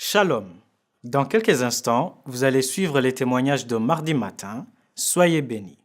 Shalom. Dans quelques instants, vous allez suivre les témoignages de mardi matin. Soyez bénis.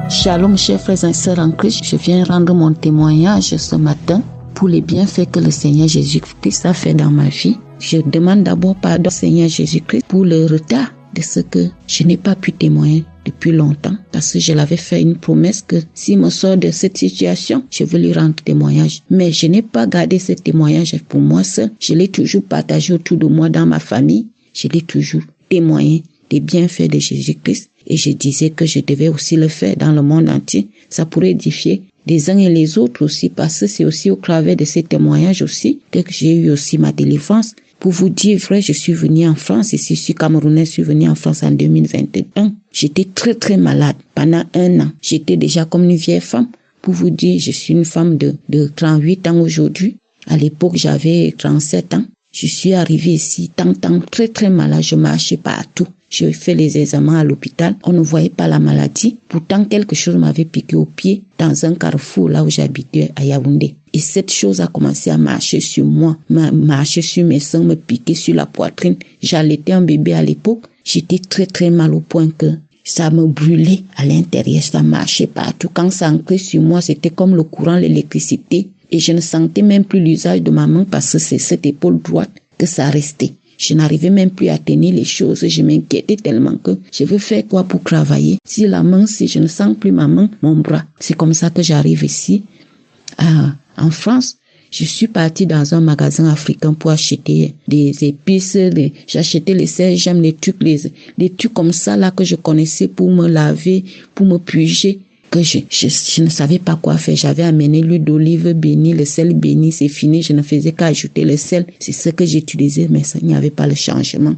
Shalom, chers frères et sœurs en Christ. Je viens rendre mon témoignage ce matin pour les bienfaits que le Seigneur Jésus-Christ a fait dans ma vie. Je demande d'abord pardon au Seigneur Jésus-Christ pour le retard de ce que je n'ai pas pu témoigner depuis longtemps, parce que je l'avais fait une promesse que s'il me sort de cette situation, je veux lui rendre témoignage. Mais je n'ai pas gardé ce témoignage pour moi seul. Je l'ai toujours partagé autour de moi dans ma famille. Je l'ai toujours témoigné des bienfaits de Jésus-Christ. Et je disais que je devais aussi le faire dans le monde entier. Ça pourrait édifier les uns et les autres aussi, parce que c'est aussi au travers de ces témoignages aussi que j'ai eu aussi ma délivrance. Pour vous dire vrai, je suis venue en France, ici je suis camerounaise, je suis venue en France en 2021. J'étais très malade pendant 1 an. J'étais déjà comme une vieille femme. Pour vous dire, je suis une femme de 38 ans aujourd'hui. À l'époque, j'avais 37 ans. Je suis arrivée ici très malade, je marchais partout. Je fait les examens à l'hôpital, on ne voyait pas la maladie. Pourtant, quelque chose m'avait piqué au pied dans un carrefour là où j'habitais à Yaoundé. Et cette chose a commencé à marcher sur moi, marcher sur mes seins, me piquer sur la poitrine. J'allaitais un bébé à l'époque. J'étais très mal au point que ça me brûlait à l'intérieur, ça marchait partout. Quand ça ancrait sur moi, c'était comme le courant, l'électricité. Et je ne sentais même plus l'usage de ma main parce que c'est cette épaule droite que ça restait. Je n'arrivais même plus à tenir les choses. Je m'inquiétais tellement que je veux faire quoi pour travailler. Si je ne sens plus ma main, mon bras. C'est comme ça que j'arrive ici, en France. Je suis partie dans un magasin africain pour acheter des épices. J'achetais les sels, j'aime les trucs comme ça là que je connaissais pour me laver, pour me purger. Que je ne savais pas quoi faire. J'avais amené l'huile d'olive bénie, le sel béni, c'est fini. Je ne faisais qu'à ajouter le sel. C'est ce que j'utilisais, mais ça, il n'y avait pas le changement.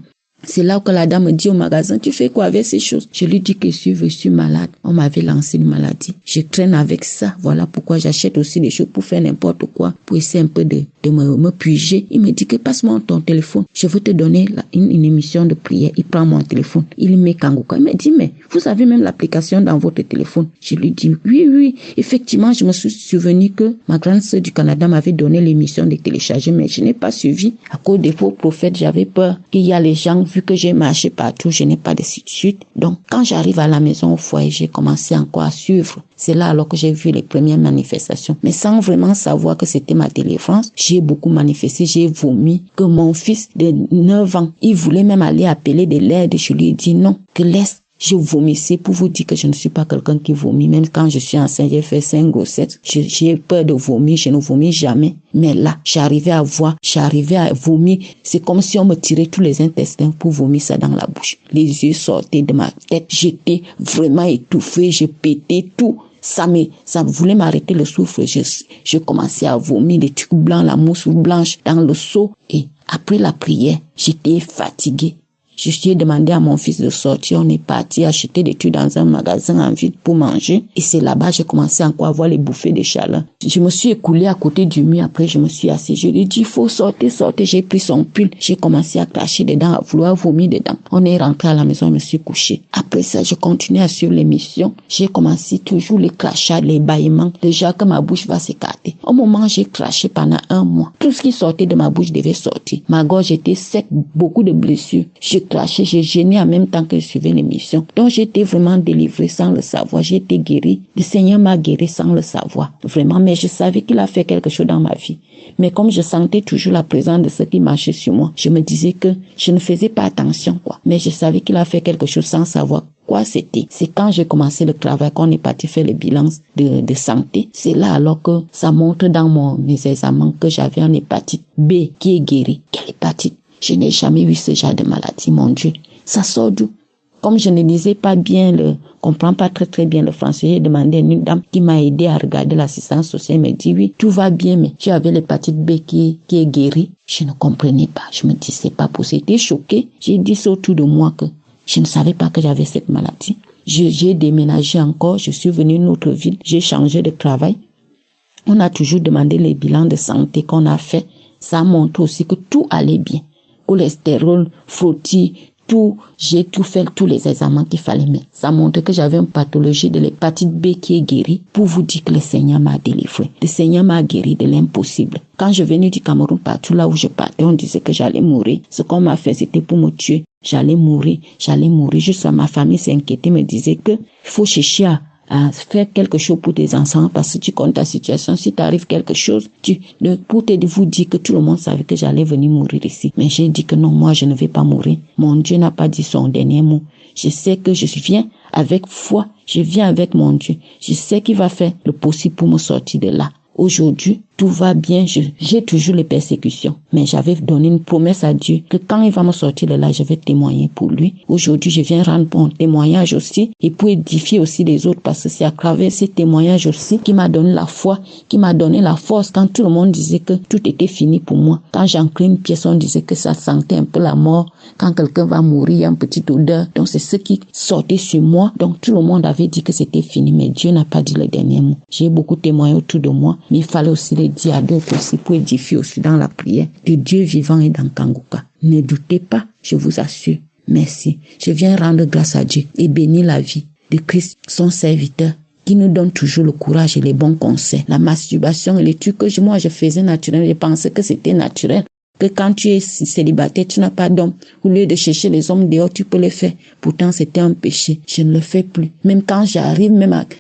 C'est là que la dame me dit au magasin, tu fais quoi avec ces choses? Je lui dis que je suis malade. On m'avait lancé une maladie. Je traîne avec ça. Voilà pourquoi j'achète aussi des choses pour faire n'importe quoi, pour essayer un peu de me purger. Il me dit que passe-moi ton téléphone. Je veux te donner une émission de prière. Il prend mon téléphone. Il met Kangoka. Il me dit, mais vous avez même l'application dans votre téléphone. Je lui dis, oui. Effectivement, je me suis souvenu que ma grande sœur du Canada m'avait donné l'émission de télécharger, mais je n'ai pas suivi. À cause des faux prophètes, j'avais peur qu'il y a les gens, vu que j'ai marché partout, je n'ai pas de suite. Donc, quand j'arrive à la maison au foyer, j'ai commencé encore à suivre. C'est là alors que j'ai vu les premières manifestations. Mais sans vraiment savoir que c'était ma délivrance, j'ai beaucoup manifesté, j'ai vomi. Que mon fils de 9 ans, il voulait même aller appeler de l'aide. Je lui ai dit non, que laisse. Je vomissais. Pour vous dire que je ne suis pas quelqu'un qui vomit. Même quand je suis enceinte, j'ai fait 5 grossesses. J'ai peur de vomir. Je ne vomis jamais. Mais là, j'arrivais à vomir. C'est comme si on me tirait tous les intestins pour vomir ça dans la bouche. Les yeux sortaient de ma tête. J'étais vraiment étouffée. Je pétais tout. Ça voulait m'arrêter le souffle. Je commençais à vomir des trucs blancs, la mousse blanche dans le seau. Et après la prière, j'étais fatiguée. Je lui ai demandé à mon fils de sortir. On est parti acheter des trucs dans un magasin en ville pour manger. Et c'est là-bas j'ai commencé encore à voir les bouffées de chaleur. Je me suis écoulée à côté du mur. Après, je me suis assise. Je lui ai dit, il faut sortir. J'ai pris son pull. J'ai commencé à cracher dedans, à vouloir vomir dedans. On est rentré à la maison, je me suis couchée. Après ça, je continuais à suivre l'émission. J'ai commencé toujours les crachats, les bâillements. Déjà que ma bouche va s'écarter. Au moment, j'ai craché pendant 1 mois. Tout ce qui sortait de ma bouche devait sortir. Ma gorge était sec, beaucoup de blessures. Je crachais, j'ai gêné en même temps que je suivais l'émission. Donc j'étais vraiment délivrée sans le savoir. J'ai été guérie. Le Seigneur m'a guérie sans le savoir. Vraiment, mais je savais qu'il a fait quelque chose dans ma vie. Mais comme je sentais toujours la présence de ce qui marchait sur moi, je me disais que je ne faisais pas attention, quoi. Mais je savais qu'il a fait quelque chose sans savoir quoi c'était. C'est quand j'ai commencé le travail, qu'on est parti faire le bilan de santé. C'est là alors que ça montre dans mes examens que j'avais une hépatite B qui est guérie. Quelle hépatite? Je n'ai jamais vu ce genre de maladie, mon Dieu. Ça sort d'où? Comme je ne lisais pas bien comprends pas très bien le français, j'ai demandé à une dame qui m'a aidé à regarder l'assistance sociale. Elle me dit, oui, tout va bien, mais tu avais l'hépatite B qui est guérie. Je ne comprenais pas. Je me dis, c'est pas possible. J'étais choquée. J'ai dit ça autour de moi que je ne savais pas que j'avais cette maladie. J'ai déménagé encore. Je suis venue d'une autre ville. J'ai changé de travail. On a toujours demandé les bilans de santé qu'on a fait. Ça montre aussi que tout allait bien. Cholestérol, frottis, j'ai tout fait, tous les examens qu'il fallait, mais ça montre que j'avais une pathologie de l'hépatite B qui est guérie. Pour vous dire que le Seigneur m'a délivré. Le Seigneur m'a guéri de l'impossible. Quand je venais du Cameroun, partout là où je partais, on disait que j'allais mourir. Ce qu'on m'a fait, c'était pour me tuer. J'allais mourir. Jusqu'à ma famille s'inquiétait, me disait que il faut chercher à faire quelque chose pour tes enfants parce que tu connais ta situation. Si t'arrive quelque chose, pour vous dire que tout le monde savait que j'allais venir mourir ici. Mais j'ai dit que non, moi je ne vais pas mourir. Mon Dieu n'a pas dit son dernier mot. Je sais que je viens avec foi. Je viens avec mon Dieu. Je sais qu'il va faire le possible pour me sortir de là. Aujourd'hui, tout va bien. J'ai toujours les persécutions. Mais j'avais donné une promesse à Dieu que quand il va me sortir de là, je vais témoigner pour lui. Aujourd'hui, je viens rendre mon témoignage aussi et pour édifier aussi les autres parce que c'est à travers ces témoignages aussi qui m'a donné la foi, qui m'a donné la force quand tout le monde disait que tout était fini pour moi. Quand j'enclais une pièce, on disait que ça sentait un peu la mort. Quand quelqu'un va mourir, il y a une petite odeur. Donc c'est ce qui sortait sur moi. Donc tout le monde avait dit que c'était fini, mais Dieu n'a pas dit le dernier mot. J'ai beaucoup témoigné autour de moi, mais il fallait aussi le dire à d'autres aussi pour édifier aussi dans la prière que Dieu vivant est dans Kanguka. Ne doutez pas, je vous assure. Merci. Je viens rendre grâce à Dieu et bénir la vie de Christ, son serviteur, qui nous donne toujours le courage et les bons conseils. La masturbation et les trucs que moi je faisais naturel, je pensais que c'était naturel. Que quand tu es célibataire, tu n'as pas d'homme. Au lieu de chercher les hommes dehors, tu peux les faire. Pourtant, c'était un péché. Je ne le fais plus. Même quand j'arrive,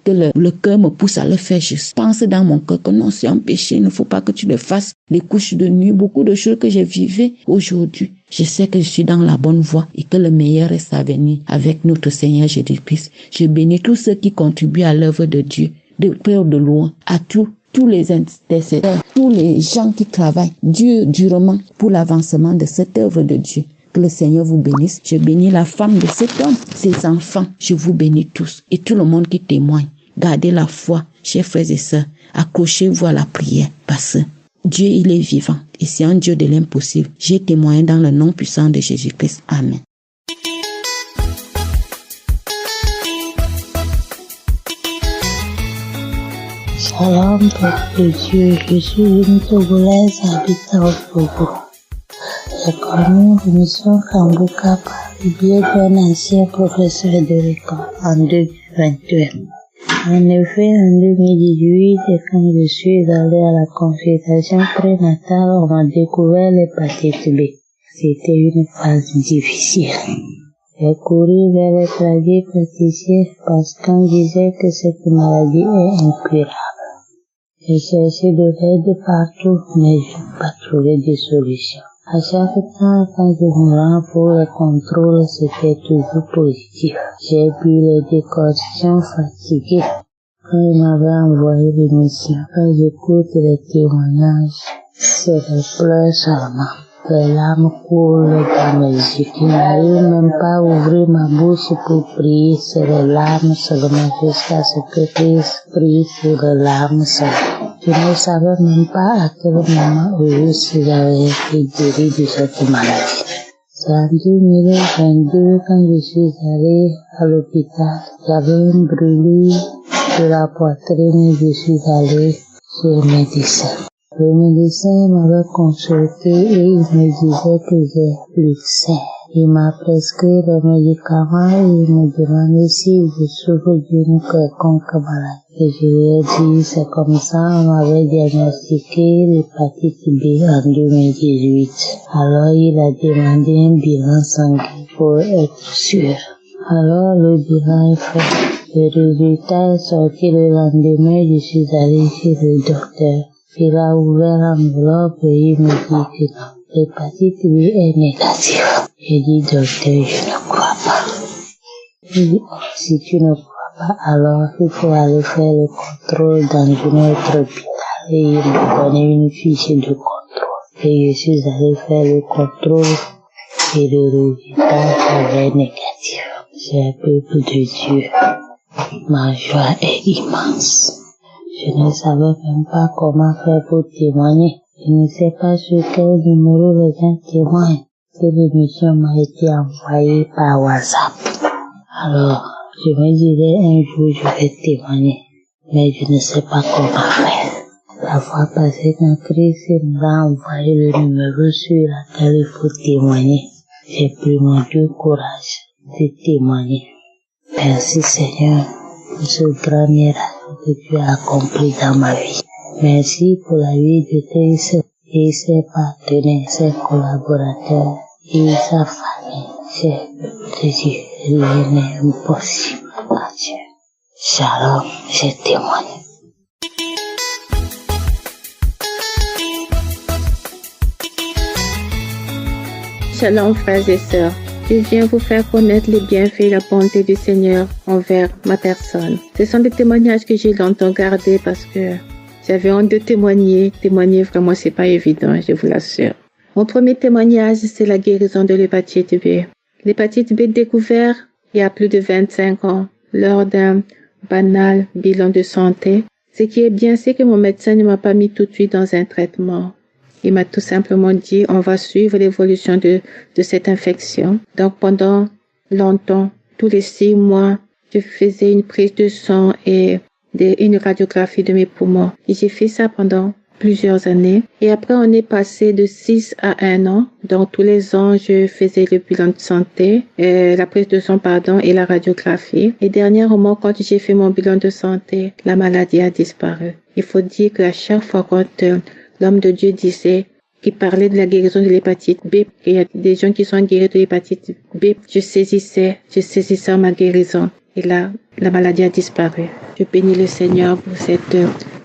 que le cœur me pousse à le faire, je pense dans mon cœur que non, c'est un péché. Il ne faut pas que tu le fasses. Les couches de nuit, beaucoup de choses que j'ai vécues aujourd'hui. Je sais que je suis dans la bonne voie et que le meilleur reste à venir avec notre Seigneur Jésus-Christ. Je bénis tous ceux qui contribuent à l'œuvre de Dieu, de près ou de loin, à tous les intercesseurs, tous les gens qui travaillent durement pour l'avancement de cette œuvre de Dieu. Que le Seigneur vous bénisse. Je bénis la femme de cet homme, ses enfants. Je vous bénis tous et tout le monde qui témoigne. Gardez la foi, chers frères et sœurs. Accrochez-vous à la prière parce que Dieu, il est vivant et c'est un Dieu de l'impossible. J'ai témoigné dans le nom puissant de Jésus-Christ. Amen. Shalom, peuple de Dieu, je suis une Togolaise habitant au Togo. J'ai connu l'émission Kanguka par le biais d'un ancien professeur de l'école en 2021. En effet, en 2018, quand je suis allée à la consultation prénatale, on m'a découvert l'hépatite B. C'était une phase difficile. J'ai couru vers les tradipraticiens parce qu'on disait que cette maladie est incurable. J'ai cherché de l'aide partout, mais je n'ai pas trouvé de solution. À chaque temps, quand je me rends pour le contrôle, c'était toujours positif. J'ai bu les décoctions fatiguées. Quand il m'avait envoyé l'émission, quand j'écoute les témoignages, c'est les pleurs seulement. Les larmes coulent dans mes yeux. Je n'arrive même pas à ouvrir ma bouche pour prier, c'est les larmes seulement jusqu'à ce que Christ prie sur les larmes seulement. Je ne savais même pas à quel moment au juste j'avais été guéri de cette maladie. C'est en 2022 quand je suis allée à l'hôpital. J'avais une brûlure de la poitrine et je suis allée chez le médecin. Le médecin m'avait consulté et il me disait que j'ai l'ulcère. Il m'a prescrit les médicaments et il me demandait si je souffre d'une quelconque maladie. Et je lui ai dit, c'est comme ça, on m'avait diagnostiqué l'hépatite B en 2018. Alors il a demandé un bilan sanguin pour être sûr. Alors le bilan est fait. Le résultat est sorti le lendemain, je suis allée chez le docteur. Il a ouvert l'enveloppe et il me dit que non, l'hépatite B est négative. J'ai dit, docteur, je ne crois pas. Il dit, oh, si tu ne crois pas, alors il faut aller faire le contrôle dans un autre hôpital. Et il m'a donné une fiche de contrôle. Et je suis allé faire le contrôle et le résultat avait négatif. C'est un peuple de Dieu. Ma joie est immense. Je ne savais même pas comment faire pour témoigner. Je ne sais pas sur quel numéro les gens témoignent. Cette émission m'a été envoyée par WhatsApp. Alors, je me disais un jour je vais témoigner, mais je ne sais pas comment faire. La fois passée, quand Christ m'a envoyé le numéro sur lequel il faut témoigner, j'ai pris mon Dieu courage de témoigner. Merci Seigneur pour ce grand miracle que tu as accompli dans ma vie. Merci pour la vie de tes et ses partenaires, ses collaborateurs et sa famille. C'est Jésus, rien n'est impossible à Dieu. Shalom, je témoigne. Shalom frères et sœurs, je viens vous faire connaître les bienfaits et la bonté du Seigneur envers ma personne. Ce sont des témoignages que j'ai longtemps gardés parce que j'avais honte de témoigner. Témoigner vraiment c'est pas évident, je vous l'assure. Mon premier témoignage c'est la guérison de l'hépatite B. L'hépatite B découverte il y a plus de 25 ans lors d'un banal bilan de santé. Ce qui est bien c'est que mon médecin ne m'a pas mis tout de suite dans un traitement. Il m'a tout simplement dit, on va suivre l'évolution de cette infection. Donc, pendant longtemps, tous les 6 mois, je faisais une prise de sang et une radiographie de mes poumons. Et j'ai fait ça pendant plusieurs années. Et après, on est passé de 6 à 1 an. Donc, tous les ans, je faisais le bilan de santé, la prise de sang, et la radiographie. Et dernièrement, quand j'ai fait mon bilan de santé, la maladie a disparu. Il faut dire qu'à chaque fois quand l'homme de Dieu disait qu'il parlait de la guérison de l'hépatite B, et il y a des gens qui sont guéris de l'hépatite B, je saisissais ma guérison. Et là, la maladie a disparu. Je bénis le Seigneur pour cette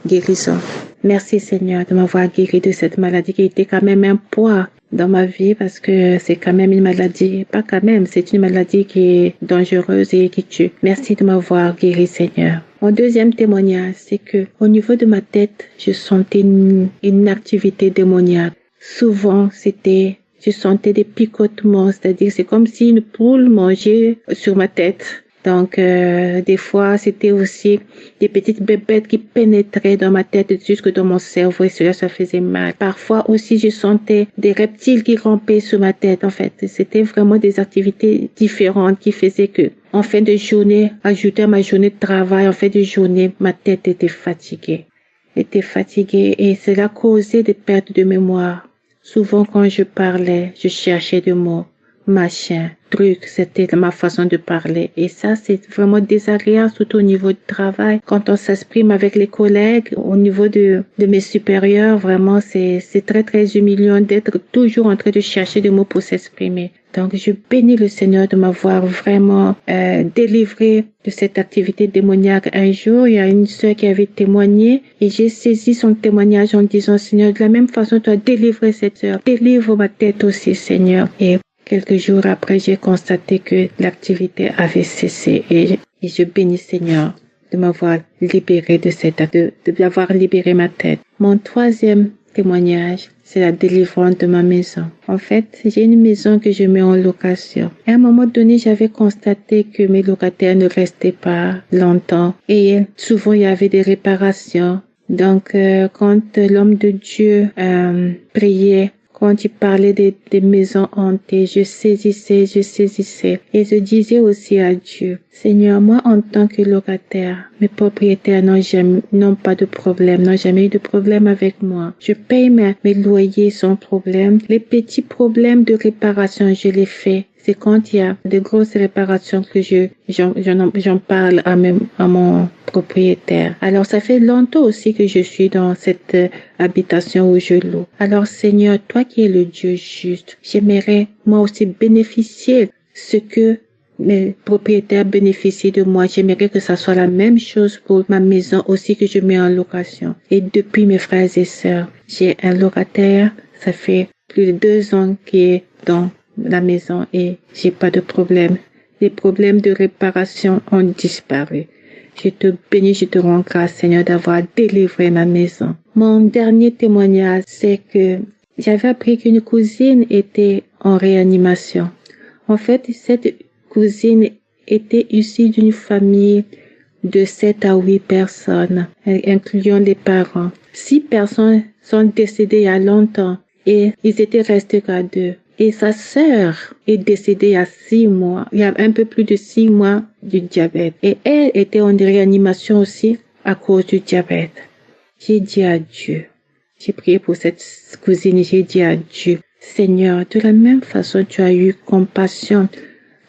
guérison. Merci Seigneur de m'avoir guéri de cette maladie qui était quand même un poids dans ma vie parce que c'est quand même une maladie, pas quand même, c'est une maladie qui est dangereuse et qui tue. Merci de m'avoir guéri Seigneur. Mon deuxième témoignage, c'est que au niveau de ma tête, je sentais une activité démoniaque. Souvent, je sentais des picotements, c'est-à-dire c'est comme si une poule mangeait sur ma tête. Donc, des fois, c'était aussi des petites bébêtes qui pénétraient dans ma tête jusque dans mon cerveau et cela, ça faisait mal. Parfois aussi, je sentais des reptiles qui rampaient sur ma tête. En fait, c'était vraiment des activités différentes qui faisaient que, en fin de journée, ajouté à ma journée de travail, en fin de journée, ma tête était fatiguée et cela causait des pertes de mémoire. Souvent, quand je parlais, je cherchais des mots. Machin, truc, c'était ma façon de parler. Et ça, c'est vraiment désagréable, surtout au niveau du travail. Quand on s'exprime avec les collègues, au niveau de mes supérieurs, vraiment, c'est très, très humiliant d'être toujours en train de chercher des mots pour s'exprimer. Donc, je bénis le Seigneur de m'avoir vraiment délivré de cette activité démoniaque. Un jour, il y a une sœur qui avait témoigné et j'ai saisi son témoignage en disant, Seigneur, de la même façon, tu as délivré cette sœur. Délivre ma tête aussi, Seigneur. Et quelques jours après, j'ai constaté que l'activité avait cessé et je bénis Seigneur de m'avoir libéré d'avoir libéré ma tête. Mon troisième témoignage, c'est la délivrance de ma maison. En fait, j'ai une maison que je mets en location. À un moment donné, j'avais constaté que mes locataires ne restaient pas longtemps et souvent il y avait des réparations. Donc, quand l'homme de Dieu priait, quand il parlait des maisons hantées, je saisissais. Et je disais aussi à Dieu, Seigneur, moi en tant que locataire, mes propriétaires n'ont pas de problème, n'ont jamais eu de problème avec moi. Je paye mes loyers sans problème. Les petits problèmes de réparation, je les fais. C'est quand il y a de grosses réparations que j'en parle à mon propriétaire. Alors, ça fait longtemps aussi que je suis dans cette habitation où je loue. Alors, Seigneur, toi qui es le Dieu juste, j'aimerais moi aussi bénéficier ce que mes propriétaires bénéficient de moi. J'aimerais que ça soit la même chose pour ma maison aussi que je mets en location. Et depuis mes frères et sœurs, j'ai un locataire, ça fait plus de 2 ans qu'il est dans la maison et j'ai pas de problème. Les problèmes de réparation ont disparu. Je te bénis, je te rends grâce, Seigneur, d'avoir délivré ma maison. Mon dernier témoignage, c'est que j'avais appris qu'une cousine était en réanimation. En fait, cette cousine était issue d'une famille de 7 à 8 personnes, incluant les parents. 6 personnes sont décédées il y a longtemps et ils étaient restés qu'à 2. Et sa sœur est décédée il y a 6 mois, il y a un peu plus de 6 mois du diabète. Et elle était en réanimation aussi à cause du diabète. J'ai dit à Dieu, j'ai prié pour cette cousine, j'ai dit à Dieu, Seigneur, de la même façon, tu as eu compassion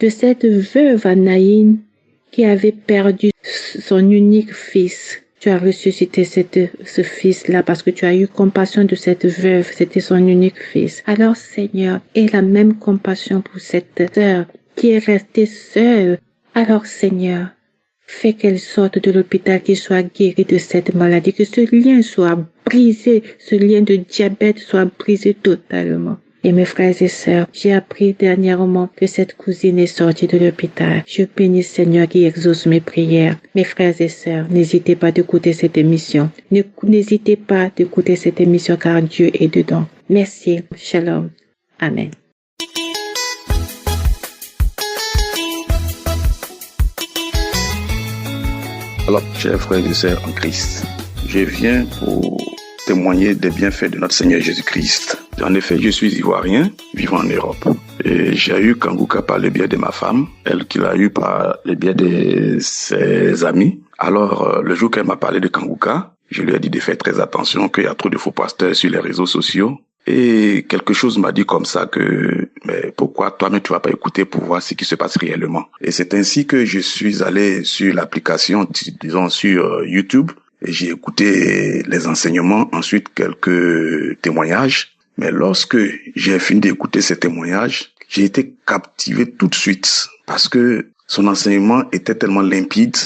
de cette veuve Anaïn qui avait perdu son unique fils. Tu as ressuscité ce fils-là parce que tu as eu compassion de cette veuve. C'était son unique fils. Alors, Seigneur, aie la même compassion pour cette sœur qui est restée seule. Alors, Seigneur, fais qu'elle sorte de l'hôpital, qu'elle soit guérie de cette maladie, que ce lien soit brisé, ce lien de diabète soit brisé totalement. Et mes frères et sœurs, j'ai appris dernièrement que cette cousine est sortie de l'hôpital. Je bénis Seigneur qui exauce mes prières. Mes frères et sœurs, n'hésitez pas d'écouter cette émission. N'hésitez pas d'écouter cette émission car Dieu est dedans. Merci. Shalom. Amen. Alors, chers frères et sœurs en Christ, je viens pour témoigner des bienfaits de notre Seigneur Jésus-Christ. En effet, je suis ivoirien, vivant en Europe. Et j'ai eu Kangouka par le biais de ma femme, elle qui l'a eu par le biais de ses amis. Alors, le jour qu'elle m'a parlé de Kangouka, je lui ai dit de faire très attention, qu'il y a trop de faux pasteurs sur les réseaux sociaux. Et quelque chose m'a dit comme ça que, mais pourquoi toi-même tu vas pas écouter pour voir ce qui se passe réellement? Et c'est ainsi que je suis allé sur l'application, disons sur YouTube, et j'ai écouté les enseignements, ensuite quelques témoignages. Mais lorsque j'ai fini d'écouter ces témoignages, j'ai été captivé tout de suite parce que son enseignement était tellement limpide.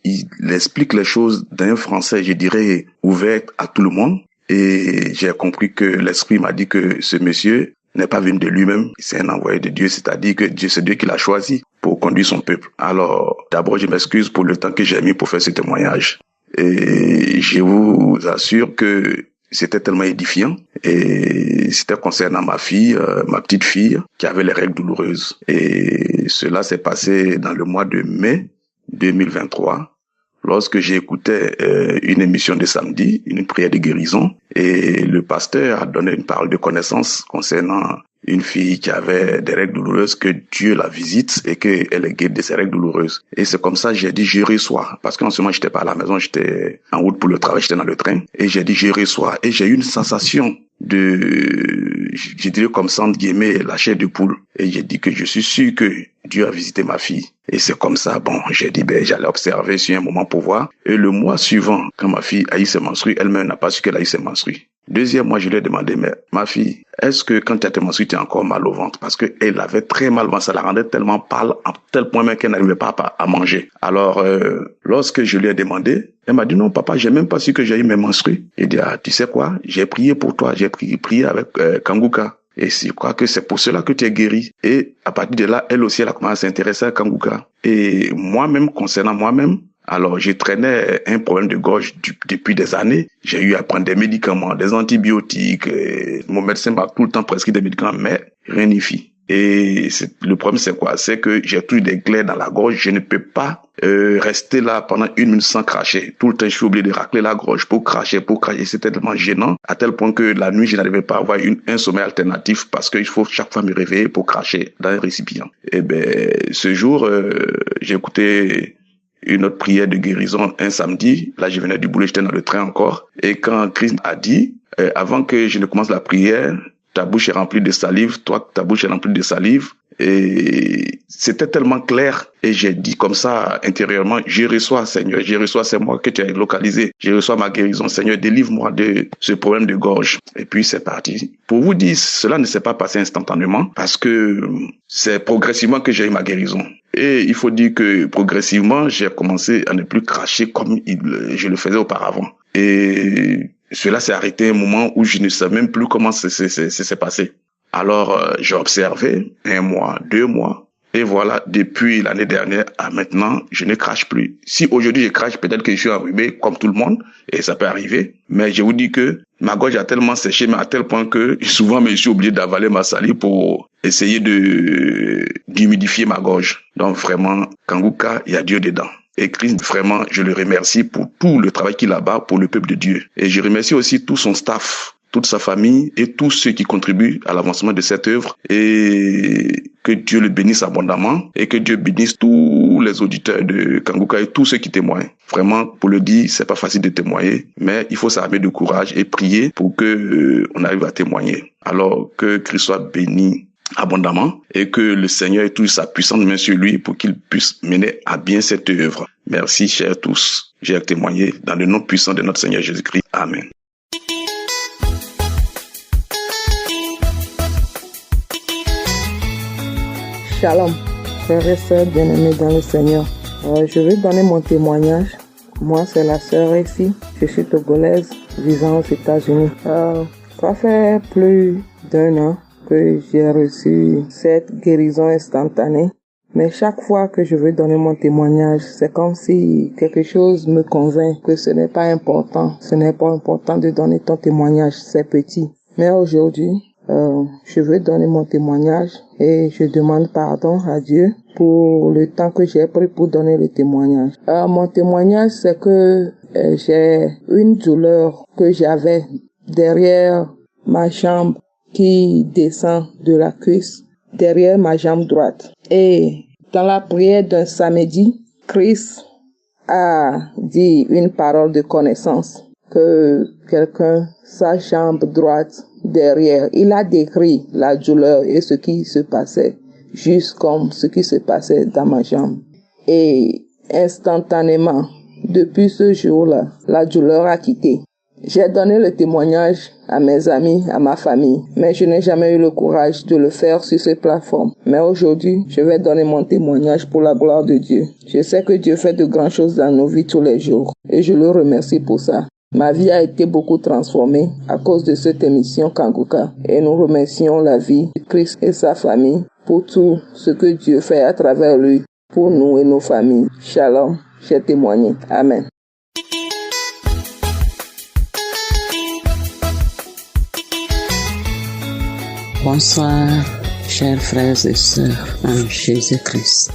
Il explique les choses d'un français, je dirais, ouvert à tout le monde. Et j'ai compris que l'Esprit m'a dit que ce monsieur n'est pas venu de lui-même, c'est un envoyé de Dieu, c'est-à-dire que c'est Dieu qui l'a choisi pour conduire son peuple. Alors, d'abord, je m'excuse pour le temps que j'ai mis pour faire ce témoignage. Et je vous assure que c'était tellement édifiant. Et c'était concernant ma fille, ma petite fille, qui avait les règles douloureuses. Et cela s'est passé dans le mois de mai 2023. Lorsque j'écoutais une émission de samedi, une prière de guérison, et le pasteur a donné une parole de connaissance concernant une fille qui avait des règles douloureuses, que Dieu la visite et qu'elle est guérie de ses règles douloureuses. Et c'est comme ça, j'ai dit, je reçois. Parce qu'en ce moment, j'étais pas à la maison, j'étais en route pour le travail, j'étais dans le train. Et j'ai dit, je reçois. Et j'ai eu une sensation de, je dirais comme ça, entre guillemets, la chair de poule. Et j'ai dit que je suis sûr que Dieu a visité ma fille. Et c'est comme ça, bon, j'ai dit, j'allais observer sur un moment pour voir. Et le mois suivant, quand ma fille a eu ses menstrues, elle-même n'a pas su qu'elle a eu ses menstrues. Deuxième mois, je lui ai demandé, mais ma fille, est-ce que quand tu as tes menstrues, tu as encore mal au ventre? Parce que elle avait très mal au ventre, ça la rendait tellement pâle, à tel point même qu'elle n'arrivait pas à manger. Alors, lorsque je lui ai demandé, elle m'a dit, non, papa, j'ai même pas su que j'ai eu mes menstrues. J'ai dit, tu sais quoi? J'ai prié pour toi, j'ai prié avec Kangouka. Et je crois que c'est pour cela que tu es guéri. Et à partir de là, elle aussi, elle a commencé à s'intéresser à Kangouka. Et moi-même, concernant moi-même, alors je traînais un problème de gorge depuis des années. J'ai eu à prendre des médicaments, des antibiotiques. Mon médecin m'a tout le temps prescrit des médicaments, mais rien n'y fit. Et le problème, c'est quoi? C'est que j'ai toujours des glaies dans la gorge. Je ne peux pas rester là pendant 1 minute sans cracher. Tout le temps, je suis obligé de racler la gorge pour cracher. C'était tellement gênant, à tel point que la nuit, je n'arrivais pas à avoir un sommeil alternatif parce qu'il faut chaque fois me réveiller pour cracher dans un récipient. Et ce jour, j'ai écouté une autre prière de guérison un samedi. Là, je venais du boulot, j'étais dans le train encore. Et quand Christ a dit, avant que je ne commence la prière, ta bouche est remplie de salive, toi, ta bouche est remplie de salive. Et c'était tellement clair. Et j'ai dit comme ça, intérieurement, je reçois, Seigneur, je reçois, c'est moi que tu as localisé. Je reçois ma guérison. Seigneur, délivre-moi de ce problème de gorge. Et puis, c'est parti. Pour vous dire, cela ne s'est pas passé instantanément parce que c'est progressivement que j'ai eu ma guérison. Et il faut dire que progressivement, j'ai commencé à ne plus cracher comme je le faisais auparavant. Et cela s'est arrêté à un moment où je ne savais même plus comment c'est passé. Alors, j'ai observé 1 mois, 2 mois. Et voilà, depuis l'année dernière à maintenant, je ne crache plus. Si aujourd'hui je crache, peut-être que je suis enrhumé comme tout le monde, et ça peut arriver. Mais je vous dis que ma gorge a tellement séché, mais à tel point que souvent je suis obligé d'avaler ma salive pour essayer d'humidifier ma gorge. Donc vraiment, Kangouka, il y a Dieu dedans. Et Christ, vraiment, je le remercie pour tout le travail qu'il a là-bas pour le peuple de Dieu. Et je remercie aussi tout son staff, toute sa famille et tous ceux qui contribuent à l'avancement de cette œuvre, et que Dieu le bénisse abondamment et que Dieu bénisse tous les auditeurs de Kanguka et tous ceux qui témoignent. Vraiment, pour le dire, c'est pas facile de témoigner, mais il faut s'armer de courage et prier pour que on arrive à témoigner. Alors que Christ soit béni abondamment et que le Seigneur ait toute sa puissante main sur lui pour qu'il puisse mener à bien cette œuvre. Merci, chers tous. J'ai témoigné dans le nom puissant de notre Seigneur Jésus-Christ. Amen. Shalom, frères et sœurs bien-aimés dans le Seigneur. Je vais donner mon témoignage. Moi, c'est la sœur ici. Je suis togolaise, vivant aux États-Unis. Ça fait plus d'1 an que j'ai reçu cette guérison instantanée. Mais chaque fois que je veux donner mon témoignage, c'est comme si quelque chose me convainc que ce n'est pas important. Ce n'est pas important de donner ton témoignage, c'est petit. Mais aujourd'hui, je veux donner mon témoignage et je demande pardon à Dieu pour le temps que j'ai pris pour donner le témoignage. Mon témoignage, c'est que j'ai une douleur que j'avais derrière ma jambe qui descend de la cuisse, derrière ma jambe droite. Et dans la prière d'un samedi, Christ a dit une parole de connaissance que quelqu'un, sa jambe droite derrière, il a décrit la douleur et ce qui se passait, juste comme ce qui se passait dans ma jambe. Et instantanément, depuis ce jour-là, la douleur a quitté. J'ai donné le témoignage à mes amis, à ma famille, mais je n'ai jamais eu le courage de le faire sur cette plateforme. Mais aujourd'hui, je vais donner mon témoignage pour la gloire de Dieu. Je sais que Dieu fait de grandes choses dans nos vies tous les jours et je le remercie pour ça. Ma vie a été beaucoup transformée à cause de cette émission Kanguka et nous remercions la vie de Christ et sa famille pour tout ce que Dieu fait à travers lui pour nous et nos familles. Shalom, j'ai témoigné. Amen. Bonsoir, chers frères et sœurs en Jésus-Christ.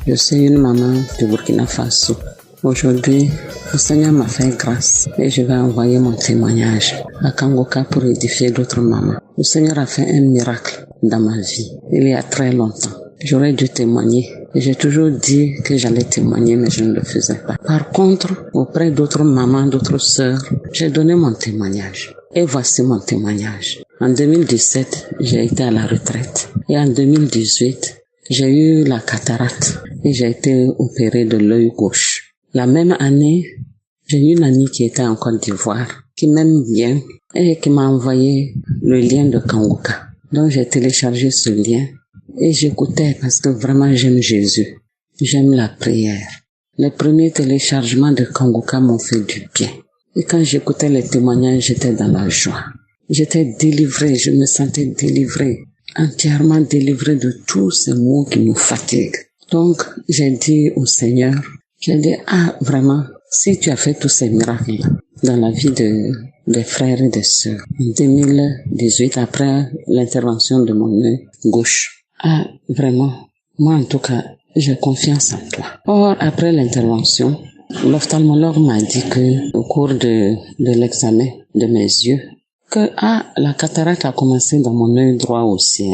Je suis une maman du Burkina Faso. Aujourd'hui, le Seigneur m'a fait grâce et je vais envoyer mon témoignage à Kanguka pour édifier d'autres mamans. Le Seigneur a fait un miracle dans ma vie il y a très longtemps. J'aurais dû témoigner et j'ai toujours dit que j'allais témoigner mais je ne le faisais pas. Par contre, auprès d'autres mamans, d'autres sœurs, j'ai donné mon témoignage. Et voici mon témoignage. En 2017, j'ai été à la retraite. Et en 2018, j'ai eu la cataracte et j'ai été opérée de l'œil gauche. La même année, j'ai eu une amie qui était en Côte d'Ivoire, qui m'aime bien et qui m'a envoyé le lien de Kanguka. Donc j'ai téléchargé ce lien et j'écoutais parce que vraiment j'aime Jésus. J'aime la prière. Les premiers téléchargements de Kanguka m'ont fait du bien. Et quand j'écoutais les témoignages, j'étais dans la joie. J'étais délivrée, je me sentais délivrée, entièrement délivrée de tous ces maux qui nous fatiguent. Donc, j'ai dit au Seigneur, vraiment, si tu as fait tous ces miracles dans la vie des frères et des sœurs, en 2018, après l'intervention de mon œil gauche, vraiment, moi en tout cas, j'ai confiance en toi. Or, après l'intervention, l'ophtalmologue m'a dit que, au cours de l'examen de mes yeux, que la cataracte a commencé dans mon œil droit aussi.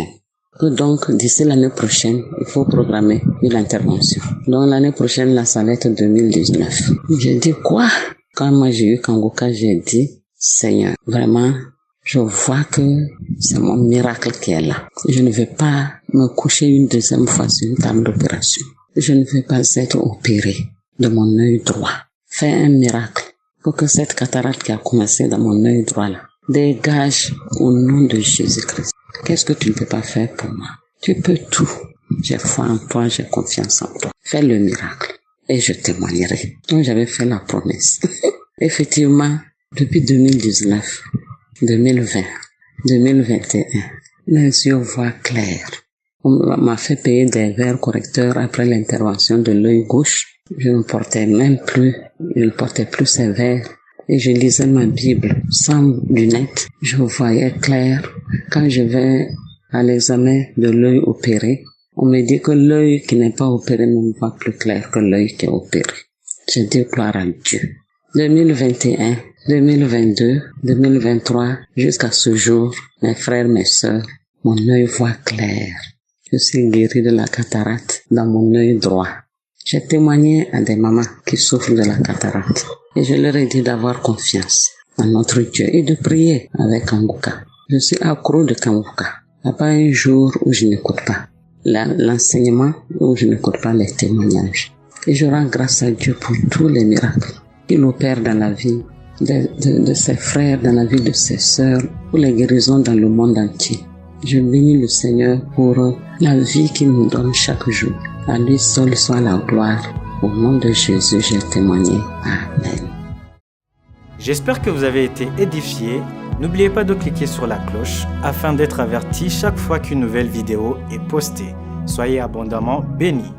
Que donc, d'ici l'année prochaine, il faut programmer une intervention. Donc, l'année prochaine, là, ça va être 2019. J'ai dit quoi? Quand moi j'ai eu Kanguka, j'ai dit, Seigneur, vraiment, je vois que c'est mon miracle qui est là. Je ne vais pas me coucher une deuxième fois sur une table d'opération. Je ne vais pas être opérée de mon œil droit. Fais un miracle pour que cette cataracte qui a commencé dans mon œil droit là dégage au nom de Jésus-Christ. Qu'est-ce que tu ne peux pas faire pour moi? Tu peux tout. J'ai foi en toi, j'ai confiance en toi. Fais le miracle et je témoignerai. Donc j'avais fait la promesse. Effectivement, depuis 2019, 2020, 2021, mes yeux voient clair. On m'a fait payer des verres correcteurs après l'intervention de l'œil gauche. Je ne portais plus ces verres. Et je lisais ma Bible sans lunettes. Je voyais clair. Quand je vais à l'examen de l'œil opéré, on me dit que l'œil qui n'est pas opéré ne voit plus clair que l'œil qui est opéré. J'ai dit gloire à Dieu. 2021, 2022, 2023, jusqu'à ce jour, mes frères, mes sœurs, mon œil voit clair. Je suis guéri de la cataracte dans mon œil droit. J'ai témoigné à des mamans qui souffrent de la cataracte et je leur ai dit d'avoir confiance en notre Dieu et de prier avec Kanguka. Je suis accro de Kanguka. Il n'y a pas un jour où je n'écoute pas l'enseignement, où je n'écoute pas les témoignages. Et je rends grâce à Dieu pour tous les miracles qu'il opère dans la vie de ses frères, dans la vie de ses sœurs, pour les guérisons dans le monde entier. Je bénis le Seigneur pour la vie qu'il nous donne chaque jour. À lui seul soit la gloire. Au nom de Jésus, j'ai témoigné. Amen. J'espère que vous avez été édifiés. N'oubliez pas de cliquer sur la cloche afin d'être averti chaque fois qu'une nouvelle vidéo est postée. Soyez abondamment bénis.